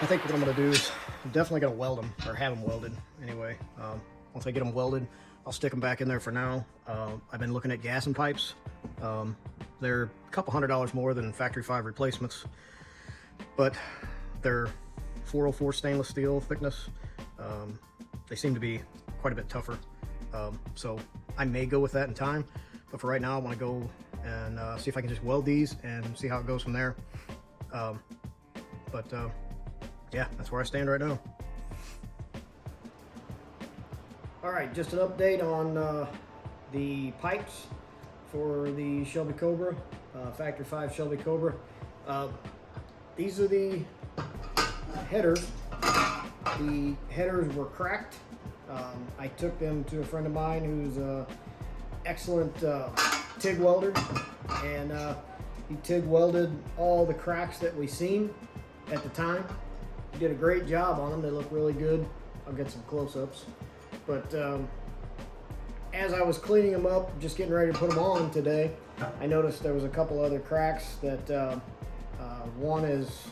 I think what I'm going to do is I'm definitely going to weld them, or have them welded anyway. Once I get them welded, I'll stick them back in there for now. I've been looking at gas and pipes. They're a couple $100 more than factory 5 replacements, but they're 404 stainless steel thickness. They seem to be quite a bit tougher. So I may go with that in time, but for right now I want to go and see if I can just weld these and see how it goes from there. Yeah, that's where I stand right now. All right, just an update on the pipes for the Shelby Cobra, Factory 5 Shelby Cobra. These are the headers. The headers were cracked. I took them to a friend of mine who's an excellent TIG welder, and he TIG welded all the cracks that we seen at the time. He did a great job on them. They look really good. I'll get some close-ups. But as I was cleaning them up, just getting ready to put them on today, I noticed there was a couple other cracks that one is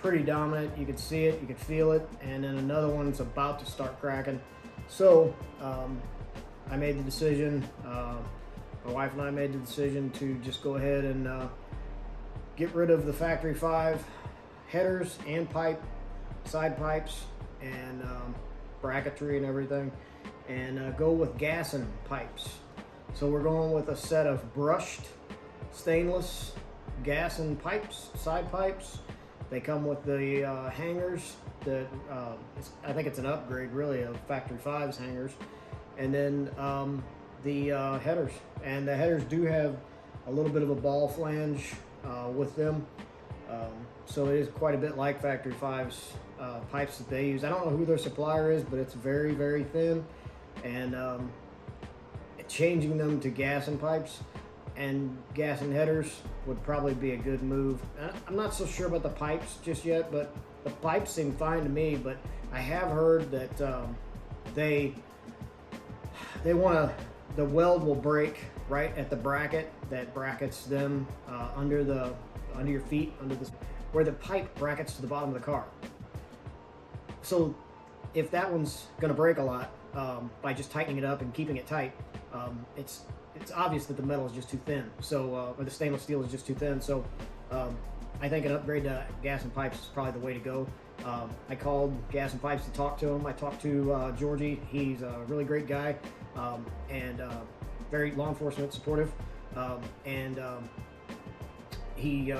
pretty dominant. You could see it, you could feel it, and then another one's about to start cracking. So I made the decision, my wife and I made the decision to just go ahead and get rid of the Factory 5 headers and side pipes and bracketry and everything, and go with gas and pipes. So we're going with a set of brushed stainless gas and pipes, side pipes. They come with the hangers that I think it's an upgrade really of Factory 5's hangers, and then the headers. And the headers do have a little bit of a ball flange with them, so it is quite a bit like Factory 5's pipes that they use. I don't know who their supplier is, but it's very, very thin, and changing them to gas and pipes and gas and headers would probably be a good move. I'm not so sure about the pipes just yet, but the pipes seem fine to me. But I have heard that the weld will break right at the bracket that brackets them under your feet, where the pipe brackets to the bottom of the car. So if that one's going to break a lot by just tightening it up and keeping it tight, it's obvious that the metal is just too thin. So or the stainless steel is just too thin. So I think an upgrade to gas and pipes is probably the way to go. I called Gas and Pipes to talk to him. I talked to Georgie. He's a really great guy, and very law enforcement supportive. He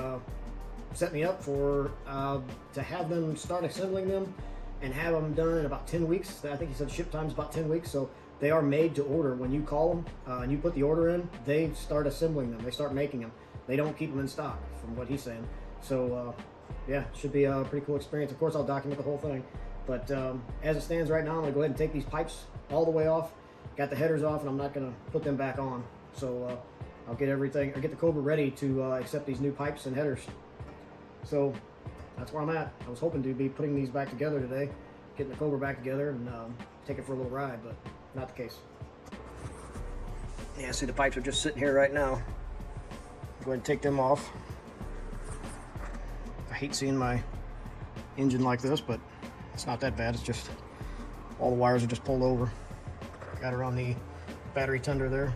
set me up for to have them start assembling them and have them done in about 10 weeks. I think he said ship time's about 10 weeks. So they are made to order. When you call them and you put the order in, they start assembling them. They start making them. They don't keep them in stock, from what he's saying. So yeah, should be a pretty cool experience. Of course, I'll document the whole thing. But as it stands right now, I'm gonna go ahead and take these pipes all the way off. Got the headers off, and I'm not gonna put them back on. So I'll get the Cobra ready to accept these new pipes and headers. So that's where I'm at. I was hoping to be putting these back together today, getting the Cobra back together and take it for a little ride, but not the case. Yeah, see the pipes are just sitting here right now. Go ahead and take them off. I hate seeing my engine like this, but it's not that bad. It's just all the wires are just pulled over. Got her on the battery tender there.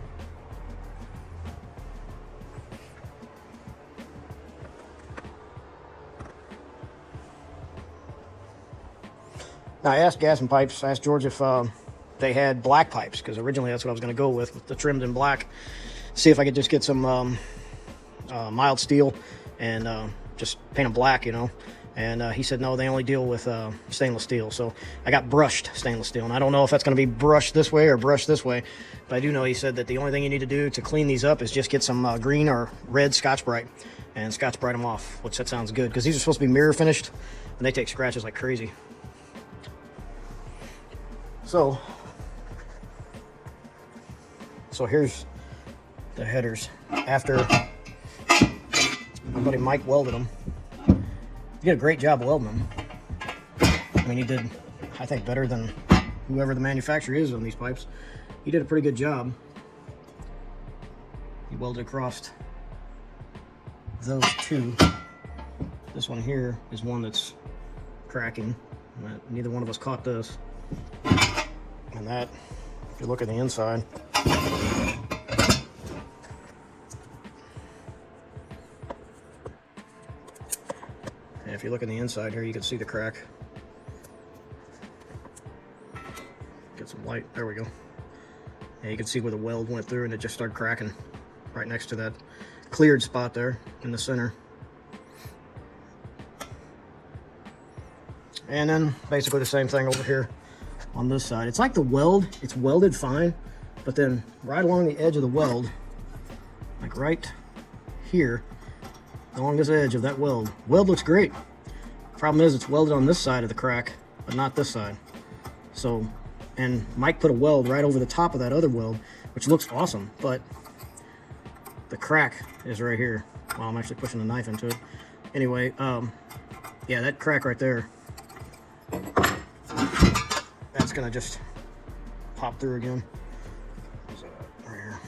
Now, I asked Gas and Pipes, I asked George if they had black pipes, because originally that's what I was going to go with the trimmed in black. See if I could just get some mild steel and just paint them black, you know. And he said no, they only deal with stainless steel. So I got brushed stainless steel, and I don't know if that's going to be brushed this way or brushed this way, but I do know he said that the only thing you need to do to clean these up is just get some green or red Scotch-Brite and Scotch-Brite them off, which that sounds good, because these are supposed to be mirror finished, and they take scratches like crazy. So here's the headers. After my buddy Mike welded them, he did a great job welding them. I mean, he did, I think, better than whoever the manufacturer is on these pipes. He did a pretty good job. He welded across those two. This one here is one that's cracking. Neither one of us caught this. And that, if you look at the inside, and if you look at the inside here, you can see the crack. Get some light, there we go. And you can see where the weld went through and it just started cracking right next to that cleared spot there in the center. And then basically the same thing over here on this side. It's like the weld, it's welded fine, but then right along the edge of the weld, like right here, along this edge of that weld looks great. Problem is it's welded on this side of the crack, but not this side. So, and Mike put a weld right over the top of that other weld, which looks awesome, but the crack is right here. Well, I'm actually pushing the knife into it. Anyway, yeah, that crack right there, that's gonna just pop through again. So, right here.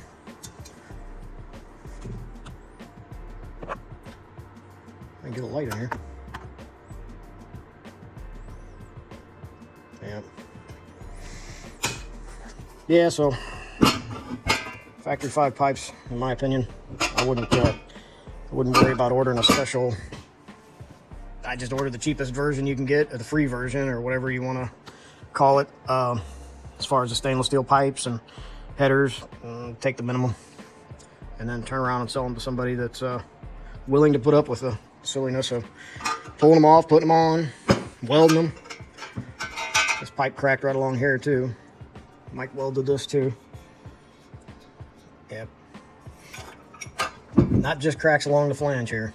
I can get a light in here. Yeah. Yeah, so factory 5 pipes, in my opinion. I wouldn't worry about ordering a special. I just ordered the cheapest version you can get, or the free version, or whatever you want to call it. As far as the stainless steel pipes and headers, take the minimum, and then turn around and sell them to somebody that's willing to put up with the silliness of pulling them off, putting them on, welding them. This pipe cracked right along here too. Mike welded this too. Yep. Not just cracks along the flange here.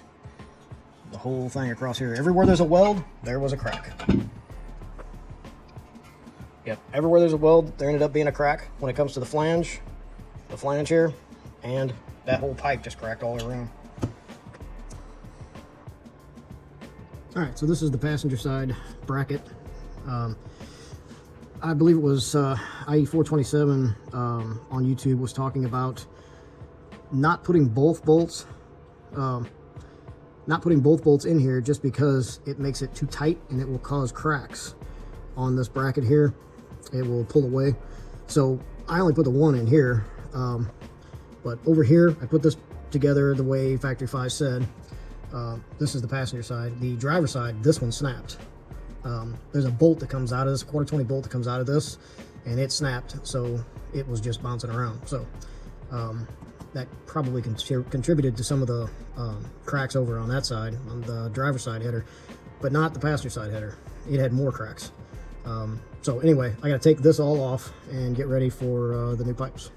The whole thing across here. Everywhere there's a weld, there was a crack. Yep. Everywhere there's a weld, there ended up being a crack when it comes to the flange here, and that whole pipe just cracked all around. All right, so this is the passenger side bracket. I believe it was IE427 on YouTube was talking about not putting both bolts in here just because it makes it too tight and it will cause cracks on this bracket here. It will pull away. So I only put the one in here, but over here I put this together the way Factory 5 said. This is the passenger side. The driver side, this one snapped. There's a bolt that comes out of this, a 1/4 20 bolt that comes out of this, and it snapped, so it was just bouncing around. So that probably contributed to some of the cracks over on that side, on the driver's side header, but not the passenger side header. It had more cracks. So anyway, I gotta take this all off and get ready for the new pipes.